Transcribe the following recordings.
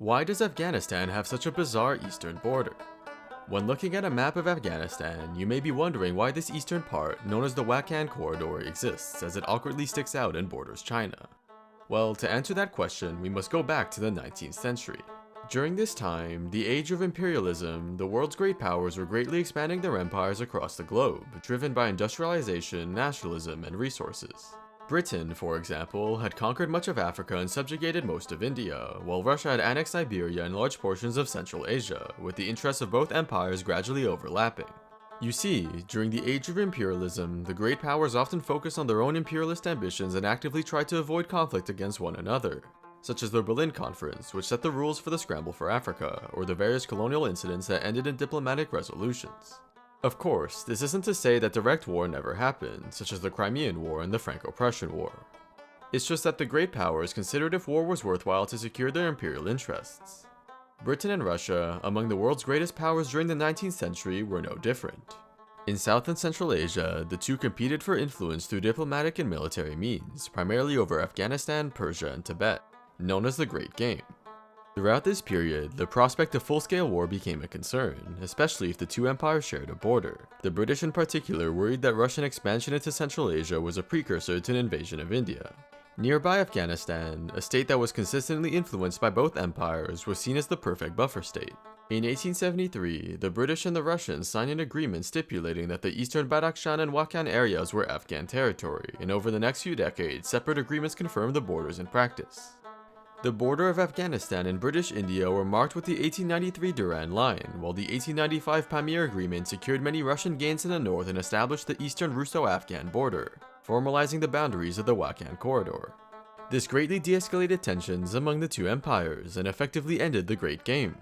Why does Afghanistan have such a bizarre eastern border? When looking at a map of Afghanistan, you may be wondering why this eastern part, known as the Wakhan corridor, exists, as it awkwardly sticks out and borders China. Well, to answer that question, we must go back to the 19th century. During this time, the age of imperialism, the world's great powers were greatly expanding their empires across the globe, driven by industrialization, nationalism, and resources. Britain, for example, had conquered much of Africa and subjugated most of India, while Russia had annexed Siberia and large portions of Central Asia, with the interests of both empires gradually overlapping. You see, during the age of imperialism, the great powers often focused on their own imperialist ambitions and actively tried to avoid conflict against one another, such as the Berlin Conference, which set the rules for the scramble for Africa, or the various colonial incidents that ended in diplomatic resolutions. Of course, this isn't to say that direct war never happened, such as the Crimean War and the Franco-Prussian War. It's just that the great powers considered if war was worthwhile to secure their imperial interests. Britain and Russia, among the world's greatest powers during the 19th century, were no different. In South and Central Asia, the two competed for influence through diplomatic and military means, primarily over Afghanistan, Persia, and Tibet, known as the Great Game. Throughout this period, the prospect of full-scale war became a concern, especially if the two empires shared a border. The British in particular worried that Russian expansion into Central Asia was a precursor to an invasion of India. Nearby Afghanistan, a state that was consistently influenced by both empires, was seen as the perfect buffer state. In 1873, the British and the Russians signed an agreement stipulating that the eastern Badakhshan and Wakhan areas were Afghan territory, and over the next few decades, separate agreements confirmed the borders in practice. The border of Afghanistan and British India were marked with the 1893 Durand Line, while the 1895 Pamir Agreement secured many Russian gains in the north and established the eastern Russo-Afghan border, formalizing the boundaries of the Wakhan corridor. This greatly de-escalated tensions among the two empires and effectively ended the Great Game.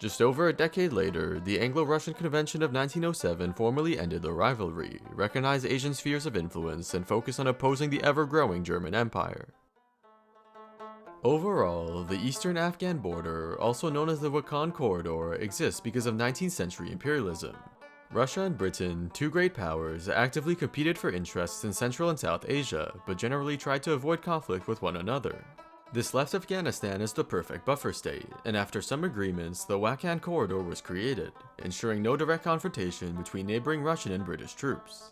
Just over a decade later, the Anglo-Russian Convention of 1907 formally ended the rivalry, recognized Asian spheres of influence, and focused on opposing the ever-growing German Empire. Overall, the eastern Afghan border, also known as the Wakhan corridor, exists because of 19th century imperialism. Russia and Britain, two great powers, actively competed for interests in Central and South Asia, but generally tried to avoid conflict with one another. This left Afghanistan as the perfect buffer state, and after some agreements, the Wakhan corridor was created, ensuring no direct confrontation between neighboring Russian and British troops.